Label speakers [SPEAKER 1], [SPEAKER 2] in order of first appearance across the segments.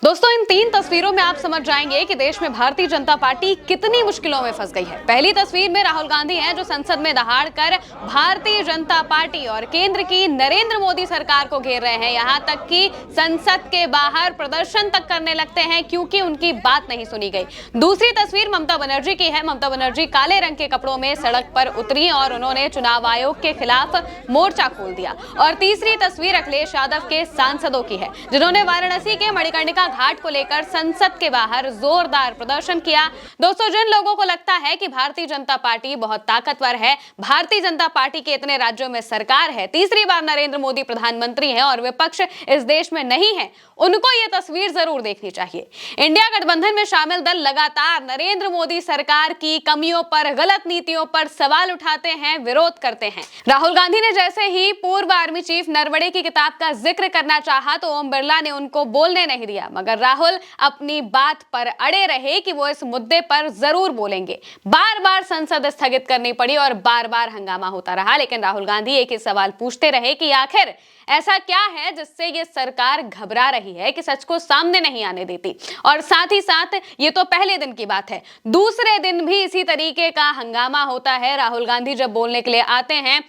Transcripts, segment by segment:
[SPEAKER 1] दोस्तों, इन तीन तस्वीरों में आप समझ जाएंगे कि देश में भारतीय जनता पार्टी कितनी मुश्किलों में फंस गई है। पहली तस्वीर में राहुल गांधी हैं, जो संसद में दहाड़ कर भारतीय जनता पार्टी और केंद्र की नरेंद्र मोदी सरकार को घेर रहे हैं। यहां तक कि संसद के बाहर प्रदर्शन तक करने लगते हैं क्योंकि उनकी बात नहीं सुनी गई। दूसरी तस्वीर ममता बनर्जी की है। ममता बनर्जी काले रंग के कपड़ों में सड़क पर उतरी और उन्होंने चुनाव आयोग के खिलाफ मोर्चा खोल दिया। और तीसरी तस्वीर अखिलेश यादव के सांसदों की है, जिन्होंने वाराणसी के मणिकर्णिका घाट को लेकर संसद के बाहर जोरदार प्रदर्शन किया। दोस्तों, जिन लोगों को लगता है कि भारतीय जनता पार्टी बहुत ताकतवर है, भारतीय जनता पार्टी के इतने राज्यों में सरकार है, तीसरी बार नरेंद्र मोदी प्रधानमंत्री हैं और विपक्ष इस देश में नहीं है, उनको यह तस्वीर जरूर देखनी चाहिए। इंडिया गठबंधन में शामिल दल लगातार नरेंद्र मोदी सरकार की कमियों पर, गलत नीतियों पर सवाल उठाते हैं, विरोध करते हैं। राहुल गांधी ने जैसे ही पूर्व आर्मी चीफ नरवणे की किताब का जिक्र करना चाहा तो ओम बिरला ने उनको बोलने नहीं दिया, मगर राहुल अपनी बात पर अड़े रहे कि वो इस मुद्दे पर जरूर बोलेंगे। बार बार संसद स्थगित करनी पड़ी और बार बार हंगामा होता रहा, लेकिन राहुल गांधी एक ही सवाल पूछते रहे कि आखिर ऐसा क्या है जिससे ये सरकार घबरा रही है कि सच को सामने नहीं आने देती। और साथ ही साथ ये तो पहले दिन की बात है, दूसरे दिन भी इसी तरीके का हंगामा होता है। राहुल गांधी जब बोलने के लिए आते हैं,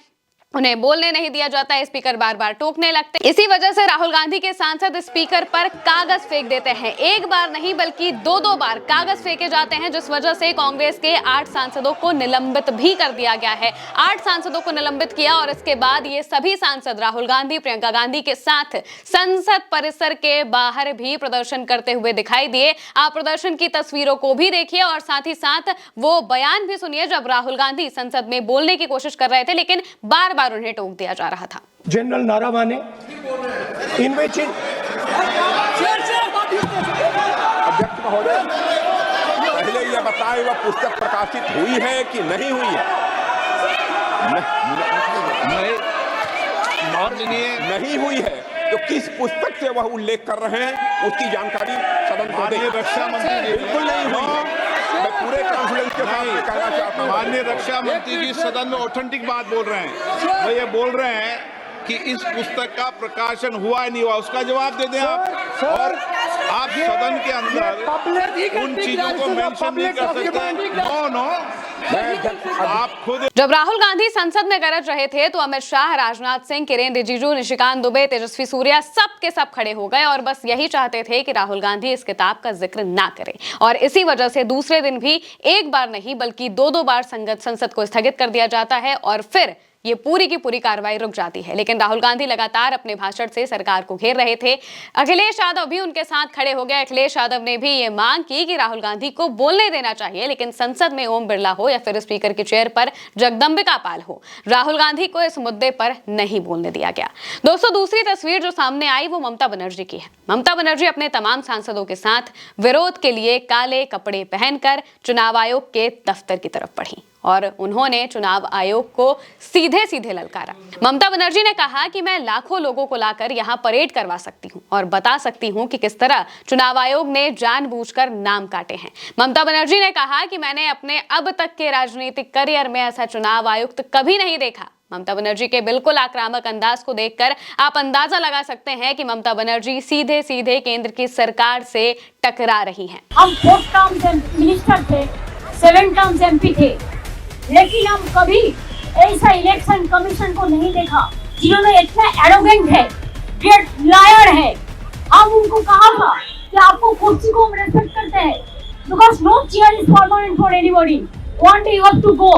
[SPEAKER 1] उन्हें बोलने नहीं दिया जाता है, स्पीकर बार बार टोकने लगते हैं। इसी वजह से राहुल गांधी के सांसद स्पीकर पर कागज फेंक देते हैं। एक बार नहीं बल्कि दो बार कागज फेंके जाते हैं, जिस वजह से कांग्रेस के 8 सांसदों को निलंबित भी कर दिया गया है। 8 सांसदों को निलंबित किया और इसके बाद ये सभी सांसद राहुल गांधी, प्रियंका गांधी के साथ संसद परिसर के बाहर भी प्रदर्शन करते हुए दिखाई दिए। आप प्रदर्शन की तस्वीरों को भी देखिए और साथ ही साथ वो बयान भी सुनिए जब राहुल गांधी संसद में बोलने की कोशिश कर रहे थे, लेकिन बार बार उन्हें टोक दिया जा रहा था।
[SPEAKER 2] जनरल नारावाने इनमें
[SPEAKER 3] अध्यक्ष महोदय, पहले यह बताएं वह पुस्तक प्रकाशित हुई है कि नहीं हुई है? नहीं हुई है तो किस पुस्तक से वह उल्लेख कर रहे हैं उसकी जानकारी सदन को दें।
[SPEAKER 4] रक्षा मंत्री
[SPEAKER 3] बिल्कुल नहीं हुई है। मैं पूरे कॉन्फिडेंस के साथ कहना चाहता हूं।
[SPEAKER 4] माननीय रक्षा मंत्री जी सदन में ऑथेंटिक बात बोल रहे हैं। वो ये बोल रहे हैं कि इस पुस्तक का प्रकाशन हुआ है नहीं हुआ, उसका जवाब दे दें आप। और आप सदन के अंदर उन चीजों को मेंशन नहीं कर सकते। नो आप खुद।
[SPEAKER 1] जब राहुल गांधी संसद में गरज रहे थे तो अमित शाह, राजनाथ सिंह, किरेन रिजिजू, निशिकांत दुबे, तेजस्वी सूर्या सब के सब खड़े हो गए और बस यही चाहते थे कि राहुल गांधी इस किताब का जिक्र ना करें। और इसी वजह से दूसरे दिन भी एक बार नहीं बल्कि दो बार संसद को स्थगित कर दिया जाता है और फिर ये पूरी की पूरी कार्रवाई रुक जाती है। लेकिन राहुल गांधी लगातार अपने भाषण से सरकार को घेर रहे थे। अखिलेश यादव भी उनके साथ खड़े हो गए। अखिलेश यादव ने भी ये मांग की कि राहुल गांधी को बोलने देना चाहिए, लेकिन संसद में ओम बिरला हो या फिर स्पीकर की चेयर पर जगदंबिका पाल हो, राहुल गांधी को इस मुद्दे पर नहीं बोलने दिया गया। दोस्तों, दूसरी तस्वीर जो सामने आई वो ममता बनर्जी की है। ममता बनर्जी अपने तमाम सांसदों के साथ विरोध के लिए काले कपड़े पहनकर चुनाव आयोग के दफ्तर की तरफ बढ़ी और उन्होंने चुनाव आयोग को सीधे सीधे ललकारा। ममता बनर्जी ने कहा कि मैं लाखों लोगों को लाकर यहां परेड करवा सकती हूं और बता सकती हूं कि किस तरह चुनाव आयोग ने जानबूझकर नाम काटे हैं। ममता बनर्जी ने कहा कि मैंने अपने अब तक के राजनीतिक करियर में ऐसा चुनाव आयुक्त कभी नहीं देखा। ममता बनर्जी के बिल्कुल आक्रामक अंदाज को देखकर आप अंदाजा लगा सकते हैं कि ममता बनर्जी सीधे सीधे केंद्र की सरकार से टकरा रही हैं।
[SPEAKER 5] हम 4 टर्म मिनिस्टर थे, 7 टर्म एमपी थे, लेकिन हम कभी ऐसा इलेक्शन कमीशन को नहीं देखा जिन्होंने इतना एरोगेंट है, ग्रेट लायर है। हम उनको कहा था कि आपको कुर्सी को हम रेस्पेक्ट करते हैं, because no chair is permanent for anybody, one day you have to go,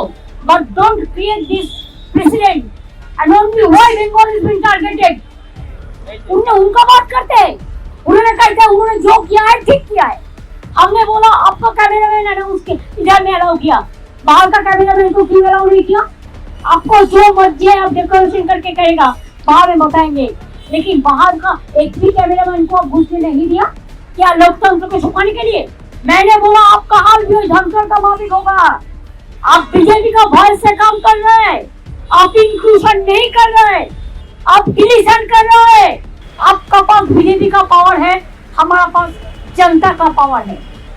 [SPEAKER 5] but don't create this precedent and only why Bengal is being targeted. उनका बात करते हैं, उन्होंने कहते हैं उन्होंने जो किया है ठीक किया है। हमने बोला आपका कैमरामैन अनाउंस के इधर में अलाउ किया, बाहर का कैमरामैन को क्यों अलाउ नहीं किया? आपको जो मर्जी है आप डेकोरेशन करके करेगा, बाहर में बताएंगे, लेकिन बाहर का एक भी कैमरामैन को आप घुसने नहीं दिया। क्या लोकतंत्र को छुपाने के लिए? मैंने बोला आपका हाल भी धमकर का माफिक होगा। आप बीजेपी का भय से काम कर रहे हैं, आप इंक्लूजन नहीं कर रहे, आप डिलीशन कर रहे हैं। आपका पास बीजेपी का पावर है, हमारा पास जनता का पावर है,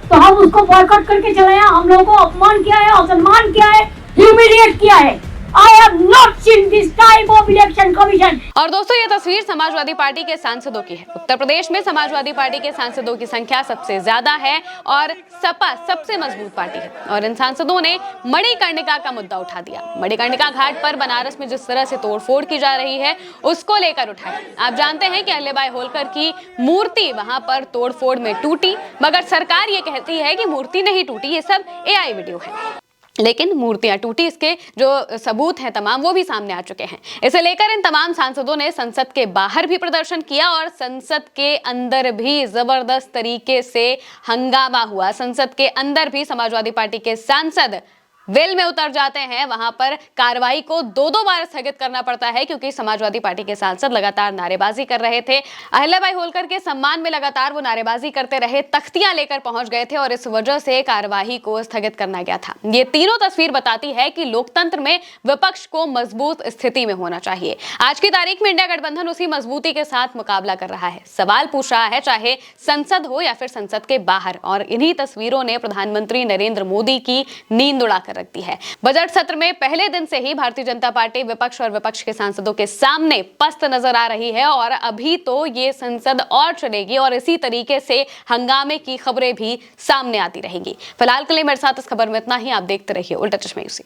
[SPEAKER 5] तो हम उसको बॉयकॉट करके चले हैं। हम लोगों को अपमान किया है, असम्मान किया है, ह्यूमिलिएट किया है। I have not seen this type of election commission.
[SPEAKER 1] और दोस्तों ये तस्वीर समाजवादी पार्टी के सांसदों की है। उत्तर प्रदेश में समाजवादी पार्टी के सांसदों की संख्या सबसे ज्यादा है और सपा सबसे मजबूत पार्टी है। और इन सांसदों ने मणिकर्णिका का मुद्दा उठा दिया। मणिकर्णिका घाट पर बनारस में जिस तरह से तोड़फोड़ की जा रही है उसको लेकर उठाया। आप जानते हैं कि अहिल्याबाई होलकर की मूर्ति वहां पर तोड़फोड़ में टूटी, मगर सरकार ये कहती है कि मूर्ति नहीं टूटी, ये सब AI वीडियो है। लेकिन मूर्तियां टूटी, इसके जो सबूत हैं तमाम वो भी सामने आ चुके हैं। इसे लेकर इन तमाम सांसदों ने संसद के बाहर भी प्रदर्शन किया और संसद के अंदर भी जबरदस्त तरीके से हंगामा हुआ। संसद के अंदर भी समाजवादी पार्टी के सांसद वेल में उतर जाते हैं। वहां पर कार्रवाई को दो बार स्थगित करना पड़ता है क्योंकि समाजवादी पार्टी के सांसद लगातार नारेबाजी कर रहे थे। अहिल्याबाई होलकर के सम्मान में लगातार वो नारेबाजी करते रहे, तख्तियां लेकर पहुंच गए थे और इस वजह से कार्यवाही को स्थगित करना गया था। ये तीनों तस्वीर बताती है कि लोकतंत्र में विपक्ष को मजबूत स्थिति में होना चाहिए। आज की तारीख में इंडिया गठबंधन उसी मजबूती के साथ मुकाबला कर रहा है। सवाल पूछ रहा है, चाहे संसद हो या फिर संसद के बाहर। और इन्हीं तस्वीरों ने प्रधानमंत्री नरेंद्र मोदी की नींद उड़ा रखती है। बजट सत्र में पहले दिन से ही भारतीय जनता पार्टी विपक्ष और विपक्ष के सांसदों के सामने पस्त नजर आ रही है और अभी तो ये संसद और चलेगी और इसी तरीके से हंगामे की खबरें भी सामने आती रहेंगी। फिलहाल के लिए मेरे साथ इस खबर में इतना ही। आप देखते रहिए उल्टा चश्मा यूसी।